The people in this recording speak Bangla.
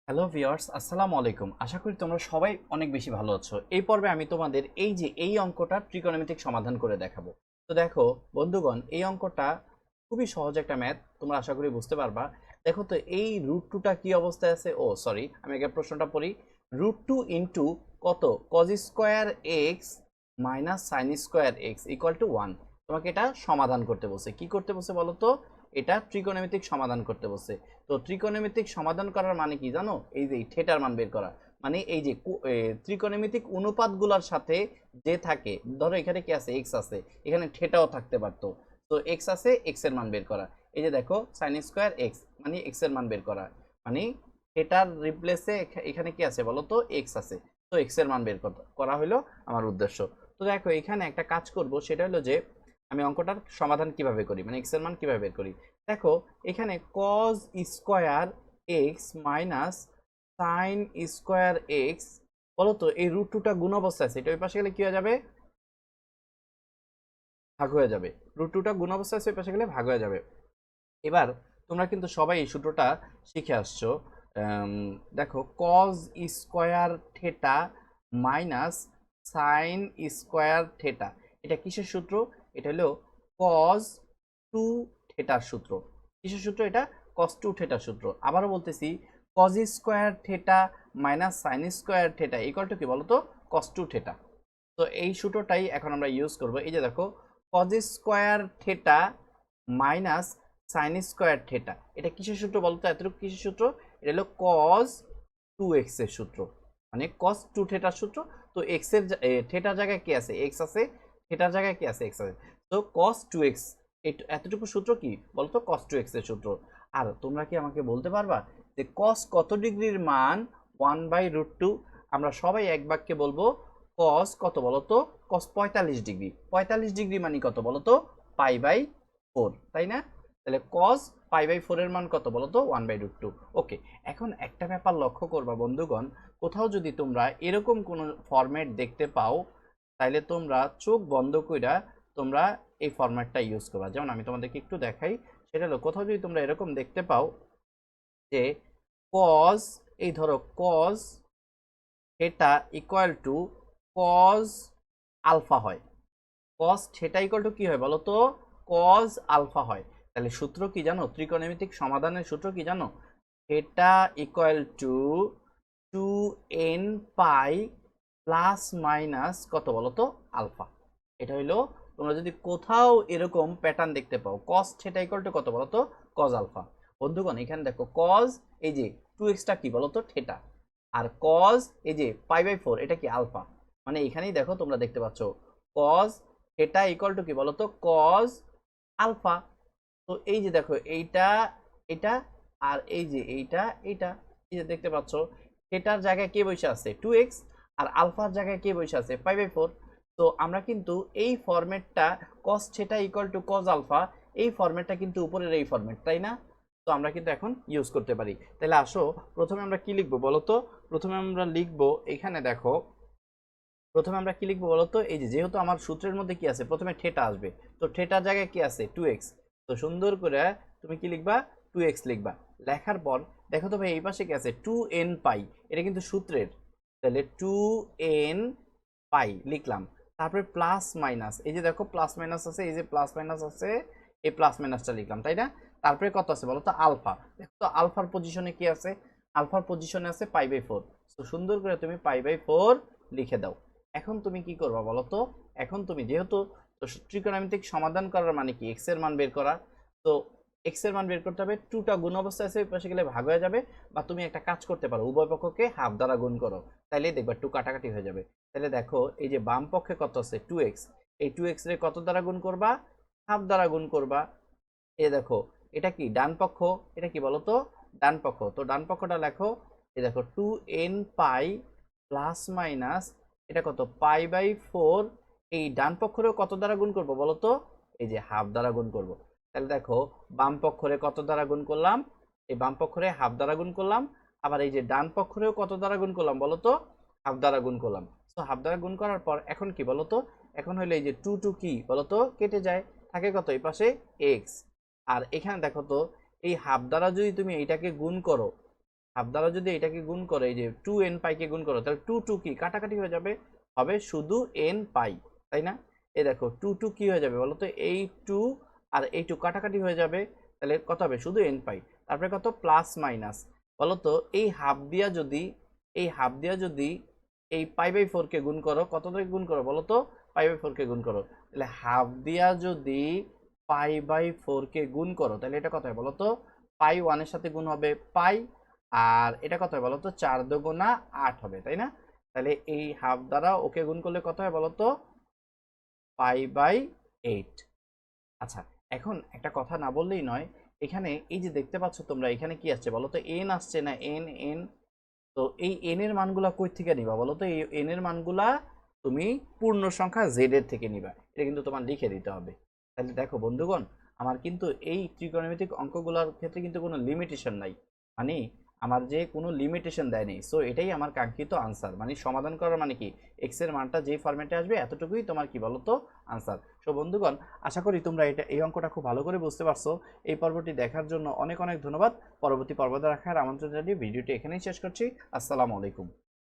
হ্যালো ভিউয়ার্স, আসসালামু আলাইকুম। আশা করি তোমরা সবাই অনেক বেশি ভালো আছো। এই পর্বে আমি তোমাদের এই অঙ্কটা ত্রিকোণমিতিক সমাধান করে দেখাবো। তো দেখো বন্ধুগণ, এই অঙ্কটা খুবই সহজ একটা ম্যাথ, তোমরা আশা করি বুঝতে পারবা। দেখো তো এই √2টা কি অবস্থায় আছে। ও সরি, আমি আগে প্রশ্নটা পড়ি। √2 ইন্টু কত, cos square x minus sine square x equal to 1। তোমাকে এটা সমাধান করতে বলছে। কি করতে বলছে বলো তো? এটা ত্রিকোণমিতিক সমাধান করতে বলছে। তো ত্রিকোণমিতিক সমাধান করার মানে কি জানো? এই যে থিটার মান বের করা। মানে এই যে ত্রিকোণমিতিক অনুপাতগুলোর সাথে যে থাকে, ধরো এখানে কি আছে, এক্স আছে, এখানে থিটাও থাকতে পারতো। তো এক্স আছে, এক্স এর মান বের করা। এই যে দেখো সাইন স্কোয়ার এক্স মানে এক্স এর মান বের করা। মানে থিটার রিপ্লেসে এখানে কি আছে বলো তো? এক্স আছে। তো এক্স এর মান বের করা হলো আমার উদ্দেশ্য। তো দেখো এখানে একটা কাজ করব, সেটা হলো যে আমি অঙ্কটার সমাধান কিভাবে করি, মানে এক্স এর মান কিভাবে বের করি। দেখো এখানে cos square x minus sine square x, বলো তো এই √2টা গুণ অবস্থায় আছে, এটা ওই পাশে গেলে কি হয়ে যাবে? ভাগ হয়ে যাবে। √2টা গুণ অবস্থায় আছে, ওই পাশে গেলে ভাগ হয়ে যাবে। এবার তোমরা কিন্তু সবাই এই সূত্রটা শিখে আসছো। দেখো cause square theta minus sine square theta, এটা কিসের সূত্র? এটা হলো কজ টু থেটার সূত্র। কিসের সূত্র এটা? কজ টু থেটার সূত্র। আবারও বলতেছি, cos square theta minus sine square theta equal to কি বলতো? Cos two theta. তো এই সূত্রটাই এখন আমরা ইউজ করব। এই যে দেখো cause square theta minus sine square theta, এটা কিসের সূত্র বলতো? এতটুকু কিসের সূত্র? এটা হলো কজ টু এক্স এর সূত্র, মানে কজ টু থেটার সূত্র। তো এক্স এর থেটার জায়গায় কি আছে? এক্স আছে। থেটার জায়গায় কি আছে? এক্স আছে। তো কজ টু এক্স, এতটুকু সূত্র কি বলতো? কজ টু এক্স এর সূত্র। আর তোমরা কি আমাকে বলতে পারবা যে কজ কত ডিগ্রির মান 1/√2? আমরা সবাই এক বাক্যে বলবো কস কত বলতো? কস 45 ডিগ্রি। 45 ডিগ্রি মানে কত বলতো? π/4, তাই না? তাহলে কস π/4 এর মান কত বলতো? 1/√2। ওকে, এখন একটা ব্যাপার লক্ষ্য করবা বন্ধুগণ, কোথাও যদি তোমরা এরকম কোনো ফরম্যাট দেখতে পাও, তাইলে তোমরা চোখ বন্ধ কইরা তোমরা এই ফরম্যাটটা ইউজ করবা। যেমন আমি তোমাদেরকে একটু দেখাই। সেটা হলো, কোথাও যদি তোমরা এরকম দেখতে পাও যে কস, এই ধরো cos theta equal to cos alpha হয়। কজ থিটা ইকুয়াল টু কি হয় বলো তো? কজ আলফা হয়। তাহলে সূত্র কি জানো? ত্রিকোণমিতিক সমাধানের সূত্র কি জানো? থিটা ইকুয়াল টু 2n পাই প্লাস মাইনাস কত বলো তো? আলফা। এটা হইলো, তোমরা যদি কোথাও এরকম প্যাটার্ন দেখতে পাও, কজ থিটা ইকুয়াল টু কত বলো তো? Cos alpha. বন্ধুগণ এখানে দেখো কজ, এই যে 2x কি বলো তো? থিটা। আর কজ এই যে π/4, এটা কি? আলফা। মানে এখানেই দেখো তোমরা দেখতে পাচ্ছ কজ থিটা ইকুয়াল টু কি বলতো? Cos alpha. তো এই যে দেখো এইটা, এটা, আর এই যে এইটা, এইটা, এই যে দেখতে পাচ্ছ থিটার জায়গায় কে বসে আছে? 2x। আর আলফার জায়গায় কে বসে আছে? π/4। তো আমরা কিন্তু এই ফরম্যাটটা, cos theta equal to cos alpha, এই ফরম্যাটটা কিন্তু উপরের এই ফরম্যাট, তাই না? তো আমরা কিন্তু এখন ইউজ করতে পারি। তাহলে আসো প্রথমে আমরা কি লিখবো বলো তো? প্রথমে আমরা লিখবো, এখানে দেখো প্রথমে আমরা কি লিখবো বলতো? এই যে যেহেতু আমার সূত্রের মধ্যে কি আছে, প্রথমে থিটা আসবে। তো থিটার জায়গায় কি আছে? 2x। তো সুন্দর করে তুমি কি লিখবা? 2x লিখবা। লেখার পর দেখো তো ভাই, এই পাশে কি আছে? 2n পাই, এটা কিন্তু সূত্রের। তাহলে 2n পাই লিখলাম। তারপরে প্লাস মাইনাস, এই যে দেখো প্লাস মাইনাস আছে, এই যে প্লাস মাইনাস আছে, এই প্লাস মাইনাসটা লিখলাম, তাই না? তারপরে কত আছে বলো তো? আলফা। দেখো তো আলফার পজিশনে কি আছে? আলফার পজিশনে আছে π/4। তো সুন্দর করে তুমি π/4 লিখে দাও। এখন তুমি কি করবা বলো তো? এখন তুমি যেহেতু, তো ত্রিকোণমিতিক সমাধান করার মানে কি? এক্স এর মান বের করা। তো এক্স এর মান বের করতে হবে, 2টা গুণ অবস্থায় আছে, পাশে গেলে ভাগ হয়ে যাবে। বা তুমি একটা কাজ করতে পারো, উভয় পক্ষকে হাফ দ্বারা গুণ করো, তাইলেই দেখবা 2 কাটাকাটি হয়ে যাবে। তাহলে দেখো এই যে বাম পক্ষে কত আছে? 2x। এই 2x রে কত দ্বারা গুণ করবা? হাফ দ্বারা গুণ করবা। এ দেখো এটা কি? ডান পক্ষ। এটা কি বলো তো? ডান পক্ষ। তো ডান পক্ষটা লেখো। এই দেখো 2n পাই প্লাস মাইনাস, এটা কত? π/4। এই ডান পক্ষরেও কত দ্বারা গুণ করব বলো তো? এই যে হাফ দ্বারা গুণ করব। তাহলে দেখো বাম পক্ষরে কত দ্বারা গুণ করলাম? এই বাম পক্ষরে হাফ দ্বারা গুণ করলাম। আবার এই যে ডান পক্ষরেও কত দ্বারা গুণ করলাম বলো তো? হাফ দ্বারা গুণ করলাম। তো হাফ দ্বারা গুণ করার পর এখন কি বলো তো? এখন হলো এই যে 2 কি বলো তো? কেটে যায়, থাকে কত এই পাশে? x। আর এখানে দেখো তো, এই হাফ দ্বারা যদি তুমি এইটাকে গুণ করো, হাফ দ্বারা যদি এটাকে গুণ করে, এই যে 2n পাইকে গুণ করো, তাহলে 2 কি কাটাকাটি হয়ে যাবে, হবে শুধু n পাই, তাই না? এই দেখো 2 কি হয়ে যাবে বলো তো, এই 2 আর এই 2 কাটাকাটি হয়ে যাবে, তাহলে কত হবে, শুধু n পাই। তারপরে কত, প্লাস মাইনাস, বলো তো এই হাফ দিয়া যদি, এই হাফ দিয়া যদি এই π/4 কে গুণ করো, কত দিয়ে গুণ করো বলো তো, π/4 কে গুণ করো, তাহলে হাফ দিয়া যদি π/4 কে গুণ করো, তাহলে এটা কত হয় বলো তো, π1 এর সাথে গুণ হবে পাই, আর এটা কত হয় বলো তো, 4 দুগুণা 8 হবে, তাই না? তাহলে এই হাফ দ্বারা ওকে গুণ করলে কত হয় বলো তো, π/8। আচ্ছা, এখন একটা কথা না বললেই নয়, এখানে এই যে দেখতে পাচ্ছ তোমরা, এখানে কি আসছে বলো তো, n আসছে না, n। তো এই n এর মানগুলা কই থেকে নিবা বলো তো, এই n এর মানগুলা তুমি পূর্ণ সংখ্যা z এর থেকে নিবা, এটা কিন্তু তোমার লিখে দিতে হবে। তাহলে দেখো বন্ধুগণ, আমার কিন্তু এই ত্রিকোণমিতিক অঙ্কগুলোর ক্ষেত্রে কিন্তু কোনো লিমিটেশন নাই, মানে আমার যে কোনো লিমিটেশন দেয় নেই। সো এটাই আমার কাঙ্ক্ষিত আনসার, মানে সমাধান করার মানে কি, এক্স এর মানটা যেই ফরম্যাটে আসবে এতটুকুই তোমার কি বলো তো আনসার। সো বন্ধুগণ, আশা করি তোমরা এই অঙ্কটা খুব ভালো করে বুঝতে পারছো। এই পর্বটি দেখার জন্য অনেক অনেক ধন্যবাদ। পরবর্তী পর্ব দেখার আমন্ত্রণ জানিয়ে ভিডিওটি এখানেই শেষ করছি। আসসালামু আলাইকুম।